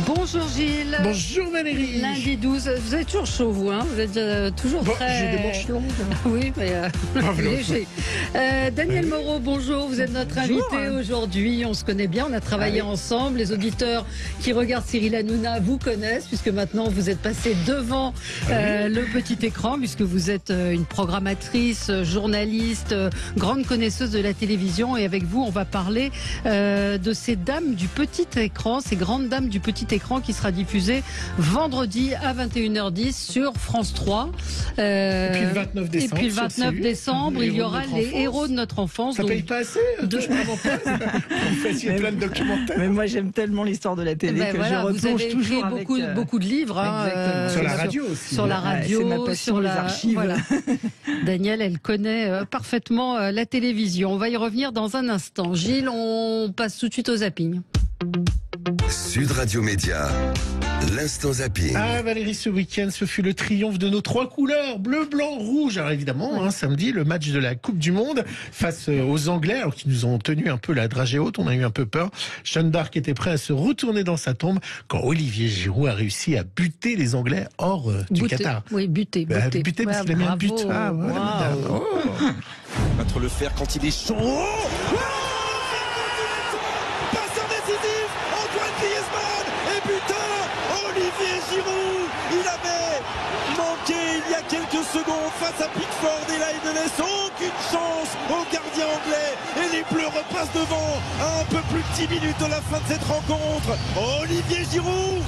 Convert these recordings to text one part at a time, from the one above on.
Bonjour Gilles. Bonjour Valérie. Lundi 12, vous êtes toujours chaud vous, hein, vous êtes toujours très... J'ai des manches longues. Oui, mais léger. Daniel Moreau, bonjour, vous êtes notre invité aujourd'hui, on se connaît bien, on a travaillé ensemble, les auditeurs qui regardent Cyril Hanouna vous connaissent, puisque maintenant vous êtes passé devant le petit écran, puisque vous êtes une programmatrice, journaliste, grande connaisseuse de la télévision, et avec vous on va parler de ces dames du petit écran, ces grandes dames du petit écran qui sera diffusée vendredi à 21h10 sur France 3. Et puis le 29 décembre. Et puis le 29 décembre, il y aura les héros de notre enfance. Ça paye pas assez. Vous fassiez plein de documentaires. Mais moi j'aime tellement l'histoire de la télé que je replonge toujours avec beaucoup de livres. Sur la radio aussi. Sur la radio, c'est ma passion, les archives. Voilà. Daniel, elle connaît parfaitement la télévision. On va y revenir dans un instant. Gilles, on passe tout de suite au zapping. Sud Radio Média, l'instant zapping. Ah Valérie, ce week-end, ce fut le triomphe de nos trois couleurs, bleu, blanc, rouge. Alors évidemment, samedi, le match de la Coupe du Monde face aux Anglais, alors qui nous ont tenu un peu la dragée haute, on a eu un peu peur. Jeanne d'Arc était prêt à se retourner dans sa tombe quand Olivier Giroud a réussi à buter les Anglais hors du Qatar. Oui, buter parce qu'il a mis un but. Ah, voilà. Battre le fer quand il est chaud. Olivier Giroud, il avait manqué il y a quelques secondes face à Pickford et là il ne laisse aucune chance au gardien anglais et les Bleus repassent devant à un peu plus de 10 minutes de la fin de cette rencontre. Olivier Giroud.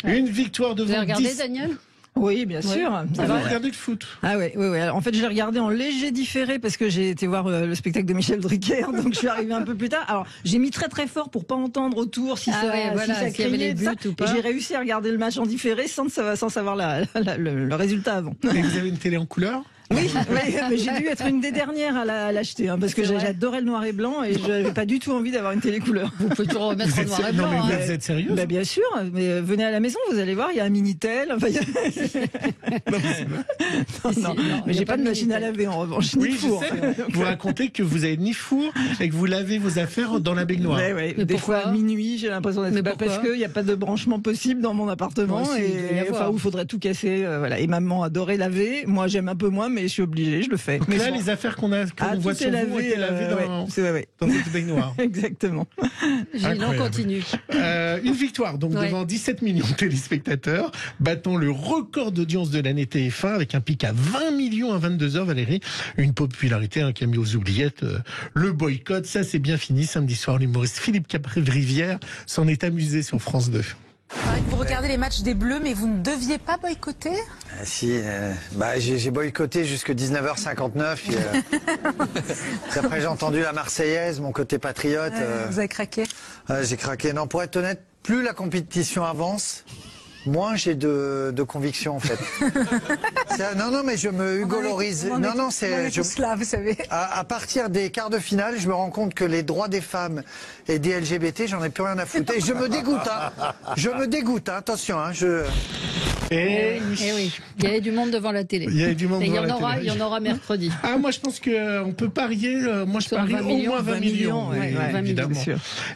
Une victoire devant. Vous avez regardé Daniel ? Oui, bien sûr. Vous avez regardé le foot? Ah oui. En fait, je l'ai regardé en léger différé parce que j'ai été voir le spectacle de Michel Drucker, donc je suis arrivée un peu plus tard. Alors, j'ai mis très fort pour pas entendre autour si ça criait et tout ça. Et j'ai réussi à regarder le match en différé sans savoir le résultat avant. Et vous avez une télé en couleur? Oui, mais j'ai dû être une des dernières à l'acheter, parce que j'adorais le noir et blanc et je n'avais pas du tout envie d'avoir une télé couleur. Vous pouvez toujours remettre en noir et blanc. Non, mais vous êtes sérieuse? Bien sûr, mais venez à la maison, vous allez voir, il y a un Minitel. Non, mais j'ai pas de machine à laver en revanche, ni four. Vous racontez que vous avez ni four et que vous lavez vos affaires dans la baignoire. Mais des fois à minuit, j'ai l'impression d'être parce qu'il n'y a pas de branchement possible dans mon appartement où il faudrait tout casser. Et maman adorait laver, moi j'aime un peu moins, mais je suis obligée, je le fais. Donc là, les affaires qu'on voit sur vous ont été lavées dans votre baignoire. Exactement. Gilles, on continue. Une victoire devant 17 millions de téléspectateurs, battant le record d'audience de l'année TF1 avec un pic à 20 millions à 22h, Valérie. Une popularité qui a mis aux oubliettes le boycott. Ça, c'est bien fini. Samedi soir, l'humoriste Philippe Capri-Rivière s'en est amusé sur France 2. Vous regardez les matchs des Bleus, mais vous ne deviez pas boycotter ? J'ai boycotté jusque 19h59. Puis, après, j'ai entendu la Marseillaise, mon côté patriote. Vous avez craqué ? J'ai craqué. Non, pour être honnête, plus la compétition avance, moins j'ai de conviction en fait. Non, mais je me hugolorise. Vous savez. À partir des quarts de finale, je me rends compte que les droits des femmes et des LGBT, j'en ai plus rien à foutre. Et je me dégoûte. Attention. Et oui, il y avait du monde devant la télé. Il y en aura mercredi. Ah, moi je pense qu'on peut parier. Moi je parie au moins 20 millions. Évidemment.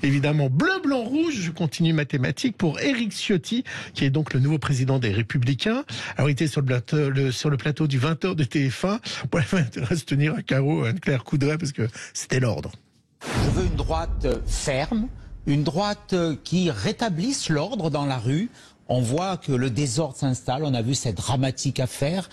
Évidemment. Bleu, blanc, rouge. Je continue mathématiques pour Éric Ciotti, qui est donc le nouveau président des Républicains. Alors il était sur le plateau du 20h de TF1. Bon, il va intérêt à se tenir à carreau Anne-Claire Coudray parce que c'était l'ordre. Je veux une droite ferme, une droite qui rétablisse l'ordre dans la rue. On voit que le désordre s'installe. On a vu cette dramatique affaire,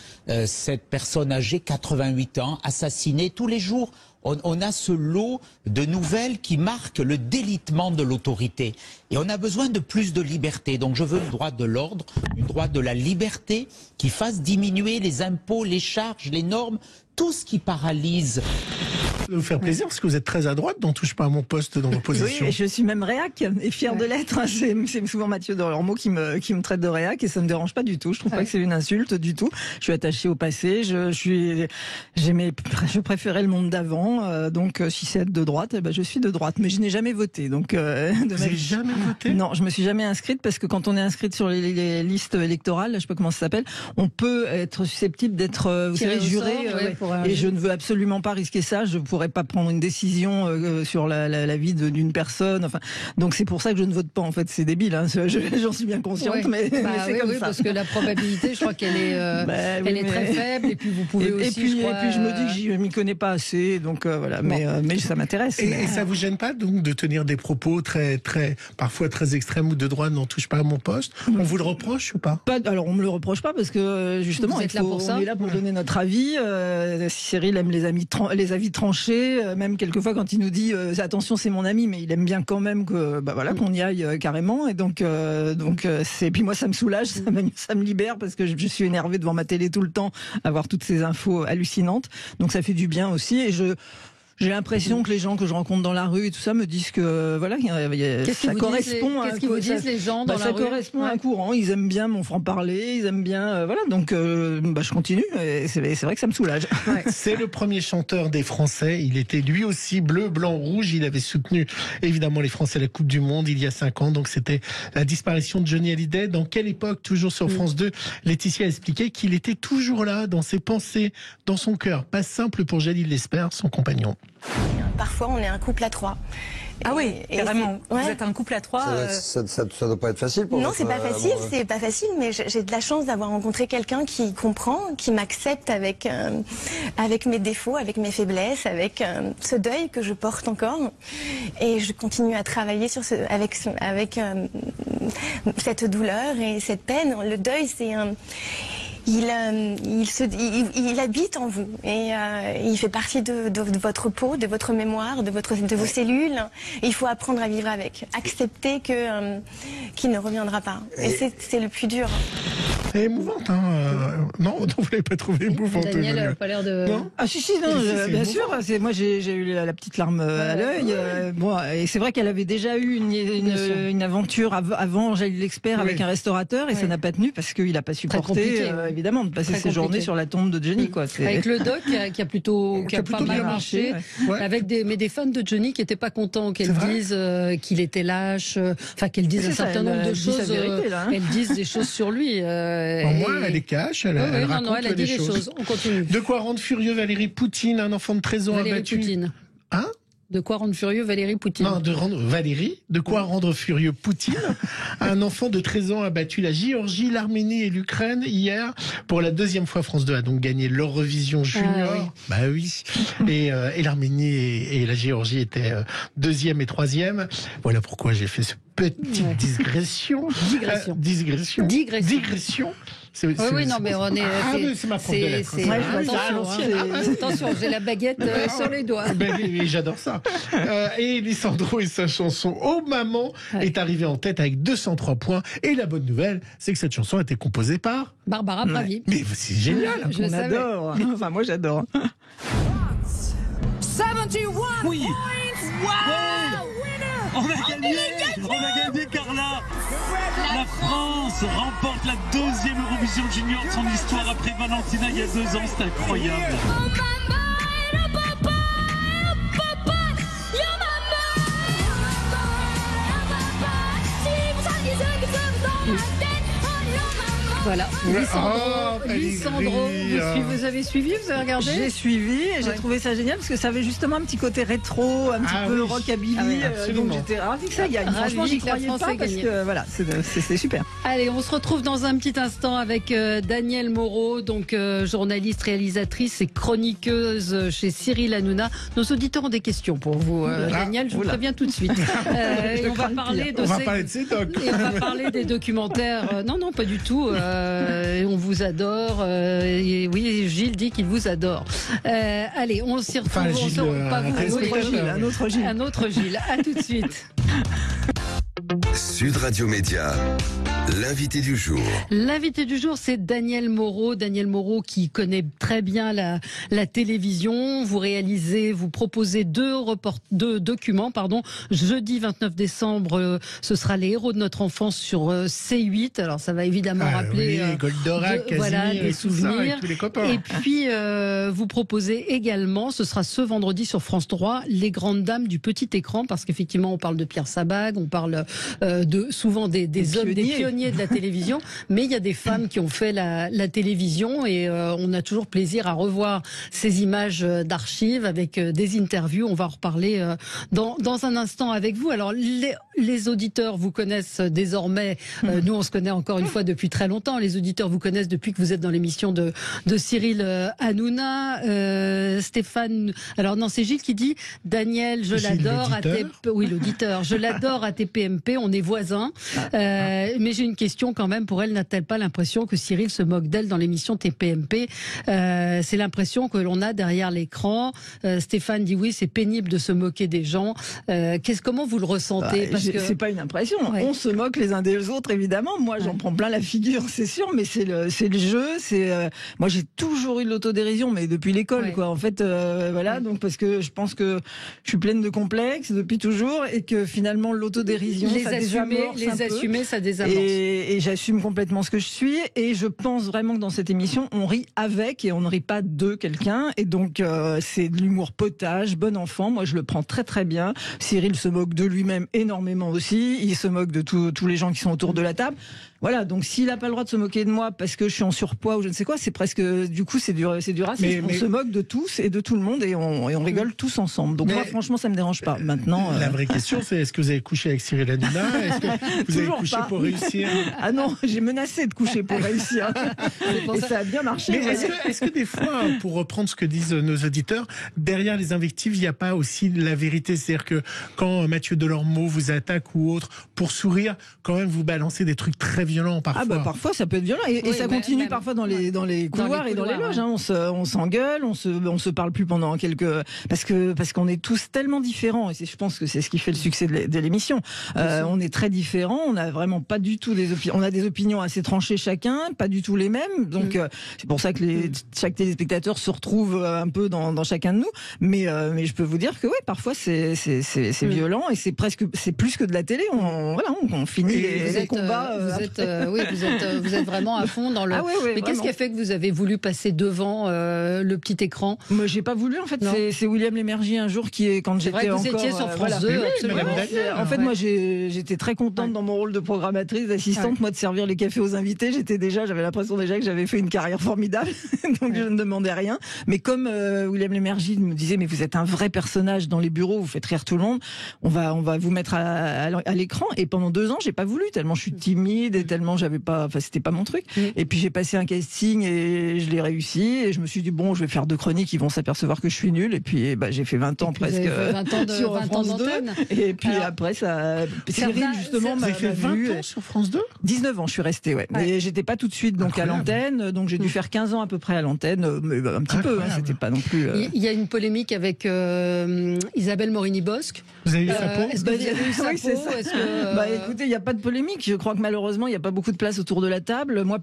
cette personne âgée, 88 ans, assassinée tous les jours. On a ce lot de nouvelles qui marquent le délitement de l'autorité. Et on a besoin de plus de liberté. Donc je veux une droite de l'ordre, une droite de la liberté qui fasse diminuer les impôts, les charges, les normes, tout ce qui paralyse. Ça va vous faire plaisir parce que vous êtes très à droite, donc touche pas à mon poste dans l'opposition. Oui, et je suis même réac et fière de l'être. C'est souvent Mathieu Delormeau qui me traite de réac et ça me dérange pas du tout. Je trouve pas que c'est une insulte du tout. Je suis attachée au passé. Je préférais le monde d'avant. Donc si c'est être de droite, je suis de droite. Mais je n'ai jamais voté. Donc vous n'avez jamais voté? Non, je me suis jamais inscrite parce que quand on est inscrite sur les listes électorales, je sais pas comment ça s'appelle, on peut être susceptible d'être, vous savez, juré. Et je ne veux absolument pas risquer ça. pourrais pas prendre une décision sur la vie d'une personne. Enfin, donc c'est pour ça que je ne vote pas. En fait, c'est débile. Hein, j'en suis bien consciente, mais c'est comme ça. Parce que la probabilité, je crois qu'elle est, elle est très faible. Et puis vous pouvez aussi. Et puis je me dis que je m'y connais pas assez. Donc voilà. Mais ça m'intéresse. Et ça vous gêne pas donc de tenir des propos parfois très extrêmes ou de droite, n'en touche pas à mon poste? On vous le reproche ou pas? Alors on me le reproche pas parce que justement on est là pour donner notre avis. Cyril aime les avis tranchés, même quelquefois quand il nous dit attention c'est mon ami, mais il aime bien quand même que qu'on y aille carrément. Et donc c'est, puis moi ça me soulage, ça me libère parce que je suis énervée devant ma télé tout le temps, à voir toutes ces infos hallucinantes. Donc ça fait du bien aussi. Et j'ai l'impression que les gens que je rencontre dans la rue et tout ça me disent que ça correspond à ça correspond à un courant. Ils aiment bien mon franc-parler, ils aiment bien donc je continue et c'est vrai que ça me soulage. Ouais. C'est le premier chanteur des Français. Il était lui aussi bleu, blanc, rouge. Il avait soutenu évidemment les Français à la Coupe du Monde il y a 5 ans. Donc c'était la disparition de Johnny Hallyday. Dans quelle époque? Toujours sur France 2, Laetitia a expliqué qu'il était toujours là dans ses pensées, dans son cœur. Pas simple pour Jalil Lesper, son compagnon. Parfois, on est un couple à 3. Ah oui, carrément. Vous êtes un couple à 3. Ça doit pas être facile pour vous. Non, c'est pas facile, c'est pas facile, mais j'ai de la chance d'avoir rencontré quelqu'un qui comprend, qui m'accepte avec mes défauts, avec mes faiblesses, avec ce deuil que je porte encore. Et je continue à travailler avec cette douleur et cette peine. Le deuil, c'est il habite en vous et il fait partie de votre peau, de votre mémoire, de vos cellules. Et il faut apprendre à vivre avec, accepter qu'il ne reviendra pas. Et c'est le plus dur. C'est émouvante, hein. Non, vous l'avez pas trouvé émouvante. Daniel n'a pas l'air de. Non. Ah si, non, bien sûr. Moi, j'ai eu la petite larme à l'œil. Et c'est vrai qu'elle avait déjà eu une aventure avant Jalil Lesper avec un restaurateur et ça n'a pas tenu parce qu'il n'a pas supporté. Évidemment, de passer ses journées sur la tombe de Johnny, quoi. Avec le doc qui a pas mal marché, avec des fans de Johnny qui n'étaient pas contents qu'elle dise qu'il était lâche, qu'elle dise un certain nombre de choses. Elle dise des choses sur lui. Moi, elle est cash, elle raconte elle a dit des choses. On continue. De quoi rendre furieux Valérie Poutine, un enfant de 13 ans abattu. Poutine. Hein? De quoi rendre furieux Valérie Poutine? Non, de quoi rendre furieux Poutine. Un enfant de 13 ans a battu la Géorgie, l'Arménie et l'Ukraine hier. Pour la 2e fois, France 2 a donc gagné l'Eurovision Junior. Et l'Arménie et la Géorgie étaient 2e et 3e. Voilà pourquoi j'ai fait ce petite digression. Non, mais on est. C'est ma prof de lettres. Attention, j'ai la baguette sur les doigts. J'adore ça. Et Lisandro et sa chanson Oh Maman est arrivé en tête avec 203 points. Et la bonne nouvelle, c'est que cette chanson a été composée par Barbara Pravi. Mais c'est génial. On adore. Enfin, moi j'adore. 71 oui. Wow. On va gagner, Carla. La France remporte la 2e Eurovision Junior de son histoire après Valentina il y a 2 ans. C'est incroyable. Voilà, Lisandro, vous avez suivi, vous avez regardé? J'ai suivi et j'ai trouvé ça génial parce que ça avait justement un petit côté rétro, un petit peu rockabilly. Donc j'étais ravie que ça gagne. Franchement, j'y croyais pas parce que voilà, c'est super. Allez, on se retrouve dans un petit instant avec Danielle Moreau, donc journaliste, réalisatrice et chroniqueuse chez Cyril Hanouna. Nos auditeurs ont des questions pour vous, Danielle, je vous préviens tout de suite. Et on va parler de ces docs. Et on va parler des documentaires. Non, pas du tout. On vous adore. Oui, Gilles dit qu'il vous adore. Allez, on s'y retrouve. Un autre Gilles. À tout de suite. Sud Radio Média, l'invité du jour. L'invité du jour, c'est Danielle Moreau. Danielle Moreau qui connaît très bien la télévision. Vous proposez deux documents. Jeudi 29 décembre, ce sera les héros de notre enfance sur C8. Alors ça va évidemment rappeler Goldorak, Casimir, des souvenirs. Et tous les copains. Et puis vous proposez également, ce sera ce vendredi sur France 3, les grandes dames du petit écran, parce qu'effectivement on parle de Pierre Sabag, on parle souvent des hommes, des pionniers de la télévision, mais il y a des femmes qui ont fait la télévision et on a toujours plaisir à revoir ces images d'archives avec des interviews. On va en reparler dans un instant avec vous. Alors les auditeurs vous connaissent désormais. Nous on se connaît encore une fois depuis très longtemps. Les auditeurs vous connaissent depuis que vous êtes dans l'émission de Cyril Hanouna. Stéphane, alors non, c'est Gilles qui dit Daniel, je l'adore à l'auditeur, je l'adore à TPMP, on est voisins. Mais j'ai une question quand même pour elle, n'a-t-elle pas l'impression que Cyril se moque d'elle dans l'émission TPMP? C'est l'impression que l'on a derrière l'écran. Stéphane dit oui, c'est pénible de se moquer des gens. Comment vous le ressentez? C'est pas une impression. On se moque les uns des autres, évidemment. Moi, j'en prends plein la figure, c'est sûr, mais c'est le jeu. Moi, j'ai toujours eu de l'autodérision, mais depuis l'école, quoi. En fait, voilà. Donc, parce que je pense que je suis pleine de complexes depuis toujours, et que finalement, l'autodérision, ça désamorce un peu. Ça désamorce. Et j'assume complètement ce que je suis. Et je pense vraiment que dans cette émission, on rit avec et on ne rit pas de quelqu'un. Et donc, c'est de l'humour potage, bon enfant. Moi, je le prends très très bien. Cyril se moque de lui-même énormément aussi. Il se moque de tous les gens qui sont autour de la table. Voilà, donc s'il n'a pas le droit de se moquer de moi parce que je suis en surpoids ou je ne sais quoi, c'est presque, du coup, c'est du racisme. On se moque de tous et de tout le monde et on rigole tous ensemble. Donc moi, franchement, ça me dérange pas. Maintenant, la vraie question, c'est est-ce que vous avez couché avec Cyril Hanouna? Est-ce que vous avez couché pour réussir? Ah non, j'ai menacé de coucher pour réussir. Et ça a bien marché. Mais est-ce que des fois, pour reprendre ce que disent nos auditeurs, derrière les invectives, il n'y a pas aussi la vérité? C'est-à-dire que quand Mathieu Delormeau vous attaque ou autre, pour sourire, quand même, vous balancez des trucs très violent parfois. Ah bah parfois ça peut être violent et ça continue parfois dans les couloirs et dans les loges. On s'engueule, on se parle plus pendant parce qu'on est tous tellement différents et je pense que c'est ce qui fait le succès de l'émission. On est très différents, on a vraiment pas du tout on a des opinions assez tranchées chacun, pas du tout les mêmes. Donc c'est pour ça que chaque téléspectateur se retrouve un peu dans chacun de nous. Mais je peux vous dire que parfois c'est violent et c'est plus que de la télé. On finit les combats. Vous êtes vraiment à fond dans le. Mais qu'est-ce qui a fait que vous avez voulu passer devant le petit écran? Moi, j'ai pas voulu en fait. C'est William Lémergie un jour quand j'étais encore. Vous étiez sur France 2. En fait, moi, j'étais très contente dans mon rôle de programmatrice, d'assistante, moi, de servir les cafés aux invités. J'avais l'impression déjà que j'avais fait une carrière formidable, donc je ne demandais rien. Mais comme William Lémergie me disait, mais vous êtes un vrai personnage dans les bureaux, vous faites rire tout le monde. On va vous mettre à l'écran. Et pendant 2 ans, j'ai pas voulu tellement je suis timide et tellement c'était pas mon truc. Et puis j'ai passé un casting et je l'ai réussi et je me suis dit bon, je vais faire 2 chroniques, ils vont s'apercevoir que je suis nulle et puis j'ai fait 20 ans presque sur France 2 et puis après Cyril justement m'a fait 20 ans sur France 2. 19 ans je suis restée mais j'étais pas tout de suite donc à l'antenne, donc j'ai dû faire 15 ans à peu près à l'antenne, mais un petit peu, c'était pas non plus. Il y a une polémique avec Isabelle Morini-Bosque. Vous avez eu sa peau? Est-ce que vous avez eu sa peau? Écoutez, il n'y a pas de polémique. Je crois que malheureusement, il n'y a pas beaucoup de place autour de la table. Moi,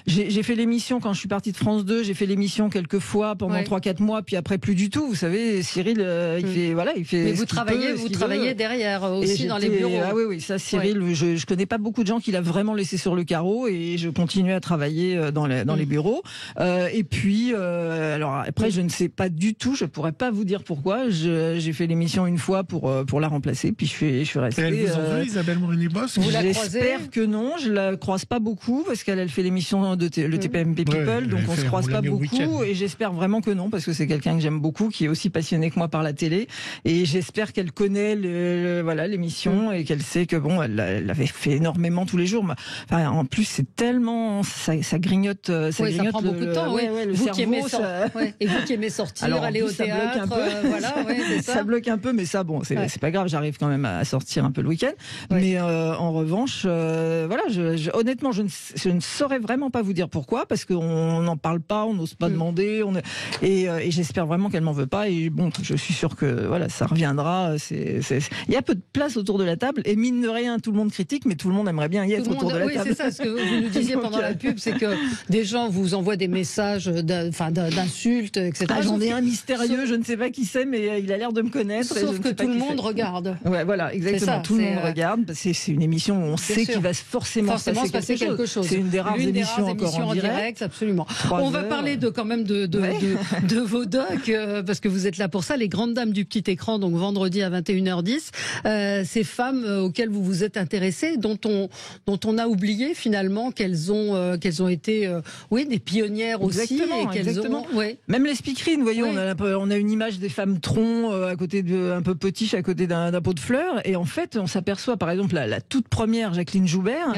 j'ai fait l'émission quand je suis partie de France 2. J'ai fait l'émission quelques fois pendant 3-4 mois, puis après plus du tout. Vous savez, Cyril, il fait. Mais vous travaillez derrière aussi dans les bureaux. Ah oui, ça, Cyril, je connais pas beaucoup de gens qu'il a vraiment laissé sur le carreau et je continue à travailler dans les bureaux. Et puis, alors après, je ne sais pas du tout. Je pourrais pas vous dire pourquoi. J'ai fait l'émission une fois pour la remplacer, puis je suis restée. Elle vous en veut, Isabelle Morini-Bosque? J'espère que non, je la croise pas beaucoup parce qu'elle fait l'émission de le TPMP People, donc on se croise pas beaucoup et j'espère vraiment que non parce que c'est quelqu'un que j'aime beaucoup, qui est aussi passionné que moi par la télé et j'espère qu'elle connaît l'émission et qu'elle sait que bon, elle avait fait énormément tous les jours. Enfin, en plus, c'est tellement ça grignote, ça prend beaucoup de temps. Le cerveau, et vous qui aimez sortir, alors, aller au théâtre, ça bloque un peu, mais ça, bon, c'est pas grave, j'arrive quand même à sortir un peu le week-end. Mais en revanche, honnêtement, je ne saurais vraiment pas vous dire pourquoi, parce qu'on n'en parle pas, on n'ose pas demander, et j'espère vraiment qu'elle m'en veut pas. Et bon, je suis sûr que ça reviendra. Il y a peu de place autour de la table, et mine de rien, tout le monde critique, mais tout le monde aimerait bien y être autour de la table. Oui, c'est ça. Ce que vous nous disiez pendant la pub, c'est que des gens vous envoient des messages d'insultes, etc. J'en ai un mystérieux, je ne sais pas qui c'est, mais il a l'air de me connaître. Sauf que tout le monde monde regarde. Ouais, voilà, exactement. Ça, tout le monde regarde. C'est une émission où on sait qu'il va forcément se passer quelque chose. C'est une des rares émissions encore en direct. Absolument. On va parler quand même de vos docs, parce que vous êtes là pour ça. Les grandes dames du petit écran, donc vendredi à 21h10. Ces femmes auxquelles vous vous êtes intéressés, dont on a oublié finalement qu'elles ont été des pionnières aussi. Exactement. Même les speakerines, vous voyez, on a une image des femmes troncs à côté un peu potiches à côté d'un pot de fleurs, et en fait on s'aperçoit par exemple la toute première Jacqueline Joubert,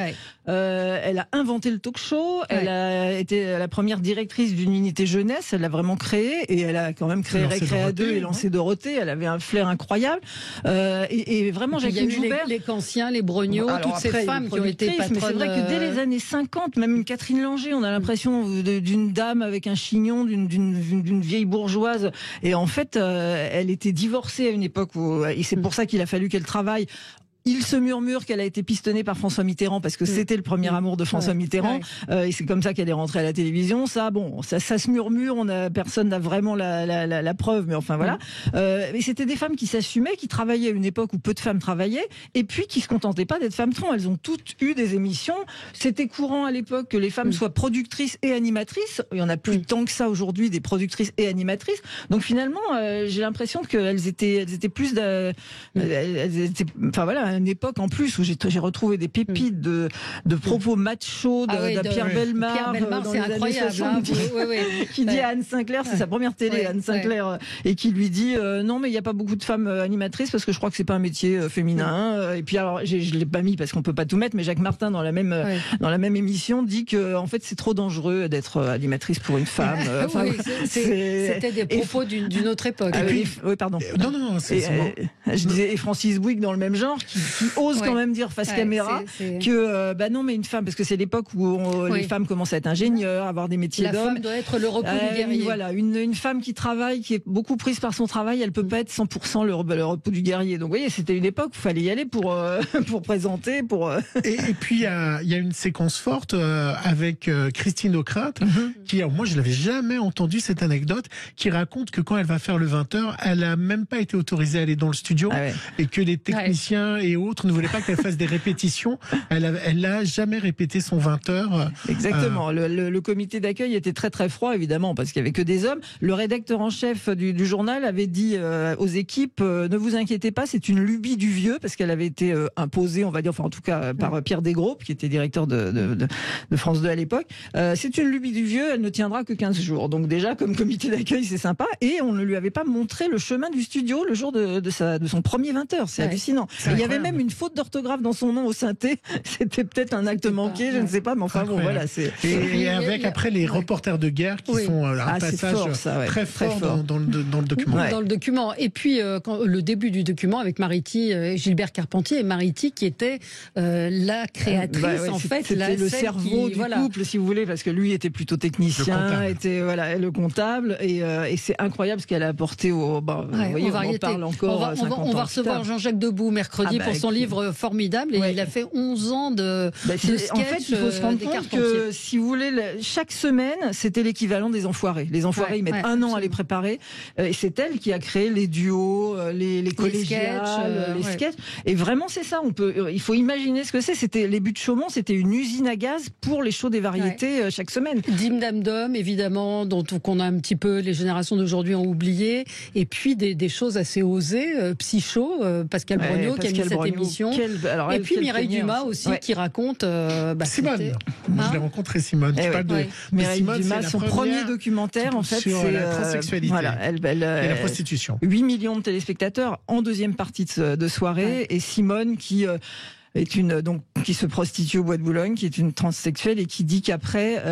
elle a inventé le talk-show, elle a été la première directrice d'une unité jeunesse, elle l'a vraiment créée, et elle a quand même créé Récréa 2 et lancé Dorothée, elle avait un flair incroyable, et vraiment Jacqueline Joubert, les Canciens, les Brogniaux, toutes ces femmes qui ont été patronnes. Mais c'est vrai que dès les années 50, même une Catherine Langer, on a l'impression d'une dame avec un chignon, d'une vieille bourgeoise, et en fait elle était divorcée à une époque et c'est pour ça qu'il a fallu qu'elle travaille. Il se murmure qu'elle a été pistonnée par François Mitterrand parce que c'était le premier amour de François Mitterrand, et c'est comme ça qu'elle est rentrée à la télévision. Ça se murmure, personne n'a vraiment la preuve, mais enfin voilà. Mais c'était des femmes qui s'assumaient, qui travaillaient à une époque où peu de femmes travaillaient, et puis qui se contentaient pas d'être femmes troncs. Elles ont toutes eu des émissions. C'était courant à l'époque que les femmes soient productrices et animatrices. Il y en a plus tant que ça aujourd'hui, des productrices et animatrices. Donc finalement, j'ai l'impression qu'elles étaient plus, enfin voilà, une époque en plus où j'ai retrouvé des pépites de propos macho de Pierre Bellemare dans les années 70, qui dit à Anne Sinclair, c'est sa première télé, Anne Sinclair, et qui lui dit non mais il n'y a pas beaucoup de femmes animatrices parce que je crois que c'est pas un métier féminin. Et puis alors je l'ai pas mis parce qu'on peut pas tout mettre, mais Jacques Martin dans la même émission dit que en fait c'est trop dangereux d'être animatrice pour une femme. C'était des propos d'une autre époque. Oui, pardon. Non, je disais, et Francis Bouygues dans le même genre qui ose quand même dire face caméra que non mais une femme, parce que c'est l'époque où les femmes commencent à être ingénieurs, à avoir des métiers d'hommes. La femme doit être le repos du guerrier. Voilà, une femme qui travaille, qui est beaucoup prise par son travail, elle peut pas être 100% le repos du guerrier. Donc vous voyez, c'était une époque où il fallait y aller pour présenter, Et puis il y a une séquence forte avec Christine Ockrent, qui, moi je l'avais jamais entendu cette anecdote, qui raconte que quand elle va faire le 20h, elle a même pas été autorisée à aller dans le studio, et que les techniciens et autres ne voulaient pas qu'elle fasse des répétitions. Elle n'a jamais répété son 20h. Exactement. Le comité d'accueil était très très froid, évidemment, parce qu'il n'y avait que des hommes. Le rédacteur en chef du journal avait dit aux équipes ne vous inquiétez pas, c'est une lubie du vieux, parce qu'elle avait été imposée, on va dire, enfin en tout cas par Pierre Desgros, qui était directeur de France 2 à l'époque. C'est une lubie du vieux, elle ne tiendra que 15 jours. Donc déjà, comme comité d'accueil, c'est sympa. Et on ne lui avait pas montré le chemin du studio le jour de son premier 20h. C'est hallucinant. Il y avait même une faute d'orthographe dans son nom au synthé. C'était peut-être un acte manqué, je ne sais pas, mais enfin bon, voilà. Et avec après les reporters de guerre qui font un passage très fort dans le document. Dans le document. Et puis le début du document avec Mariti, Gilbert Carpentier, et Mariti qui était la créatrice en fait. C'était le cerveau du couple, si vous voulez, parce que lui était plutôt technicien, était le comptable, et c'est incroyable ce qu'elle a apporté au. Voyez, on en parle encore. On va recevoir Jean-Jacques Debout mercredi pour son livre formidable, et il a fait 11 ans de sketch. En fait, il faut se rendre compte que, si vous voulez, chaque semaine, c'était l'équivalent des Enfoirés. Les Enfoirés, ils mettent un an à les préparer, et c'est elle qui a créé les duos, les collégiales, les sketchs. Et vraiment, c'est ça. Il faut imaginer ce que c'est. C'était les Buts de Chaumont, c'était une usine à gaz pour les shows des variétés chaque semaine. Dîme Dame Dom, évidemment, qu'on a un petit peu, les générations d'aujourd'hui ont oublié. Et puis des choses assez osées, Psycho, Pascal Brogniaux qui a mis cette émission. Et puis Mireille Dumas aussi qui raconte. Simone. Je l'ai rencontré, Simone. Mireille Dumas, son premier documentaire, en fait, sur la transsexualité et la prostitution. 8 millions de téléspectateurs en deuxième partie de soirée, et Simone qui qui se prostitue au Bois de Boulogne, qui est une transsexuelle, et qui dit qu'après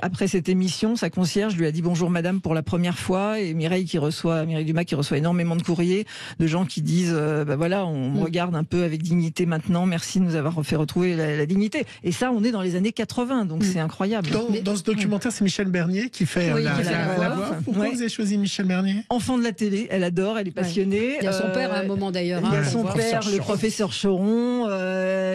après cette émission, sa concierge lui a dit bonjour madame pour la première fois, et Mireille Dumas qui reçoit énormément de courriers de gens qui disent voilà, on me regarde un peu avec dignité maintenant, merci de nous avoir fait retrouver la dignité. Et ça, on est dans les années 80, donc c'est incroyable. Dans ce documentaire, c'est Michel Bernier qui fait la voix. Pourquoi vous avez choisi Michel Bernier? Enfant de la télé, elle adore, elle est passionnée. Il y a son père à un moment d'ailleurs. Il y a son père, le professeur Choron.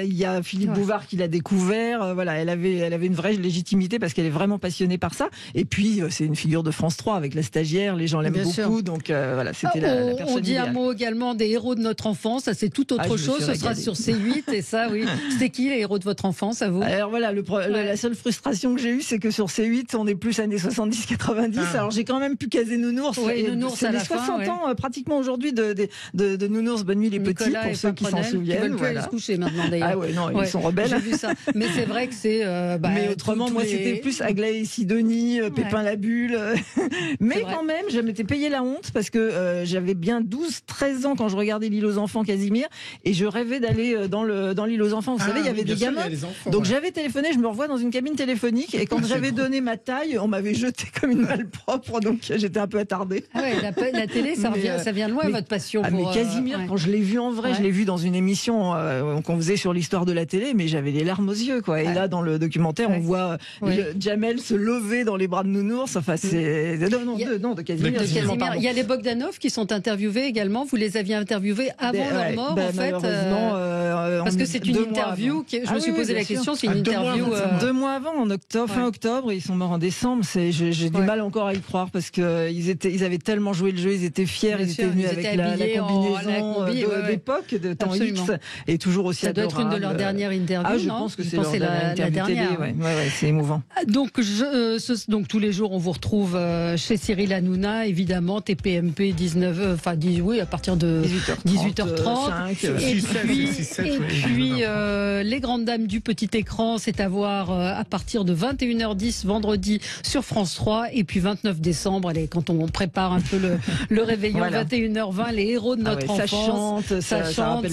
Il y a Philippe Bouvard qui l'a découvert. Voilà, elle avait une vraie légitimité parce qu'elle est vraiment passionnée par ça. Et puis, c'est une figure de France 3 avec La Stagiaire. Les gens l'aiment beaucoup. Donc, voilà, c'était la personne On dit idéale. un mot également des héros de notre enfance. Ça, c'est tout autre chose. Ce sera sur C8. Et ça, oui. C'était qui les héros de votre enfance, à vous? Alors voilà, la seule frustration que j'ai eue, c'est que sur C8, on est plus années 70-90. Alors j'ai quand même pu caser Nounours. Nounours c'est à les la 60 fin, ans pratiquement aujourd'hui de Nounours, Bonne nuit les petits, pour ceux qui s'en souviennent. Ils veulent plus aller se coucher maintenant d'ailleurs. Ah ouais, non, ils sont rebelles. J'ai vu ça. Mais c'est vrai que c'est. Mais autrement, moi, c'était plus Aglaé et Sidonie, Pépin la Bulle. Mais quand même, je m'étais payé la honte parce que j'avais bien 12-13 ans quand je regardais l'île aux enfants Casimir et je rêvais d'aller dans l'île aux enfants. Vous savez, il y avait des gamins. Donc j'avais téléphoné, je me revois dans une cabine téléphonique et quand j'avais donné ma taille, on m'avait jeté comme une malpropre, donc j'étais un peu attardée. Ah ouais, la télé, ça vient loin, votre passion. Mais Casimir, quand je l'ai vu en vrai, je l'ai vu dans une émission qu'on faisait sur l'histoire de la télé, mais j'avais les larmes aux yeux, quoi. Et là, dans le documentaire, on voit Jamel se lever dans les bras de Nounours. Enfin, c'est de Casimir. Il y a les Bogdanov qui sont interviewés également. Vous les aviez interviewés avant leur mort, en fait. Parce que c'est une interview. Je me suis posé la question. C'est une interview 2 mois avant, en octobre, fin octobre. Ils sont morts en décembre. J'ai du mal encore à y croire parce que ils avaient tellement joué le jeu. Ils étaient fiers. Ils étaient venus avec la combinaison d'époque, de temps X, et toujours aussi. Ça doit être une de leurs dernières interviews. Je pense que c'est la dernière. C'est émouvant. Donc tous les jours, on vous retrouve chez Cyril Hanouna, évidemment, TPMP 19, à partir de 18h30. Et puis, les grandes dames du petit écran, c'est à voir à partir de 21h10 vendredi sur France 3. Et puis 29 décembre, quand on prépare un peu le réveillon, 21h20, les héros de notre enfance. Ça chante.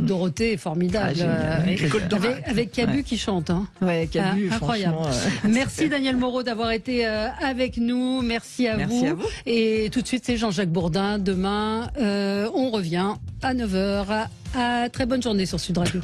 Dorothée est formidable. Avec Cabu qui chante. Ouais, Cabu, incroyable. Merci Daniel Moreau d'avoir été avec nous. Merci à vous. Et tout de suite, c'est Jean-Jacques Bourdin. Demain, on revient à 9h. Très bonne journée sur Sud Radio.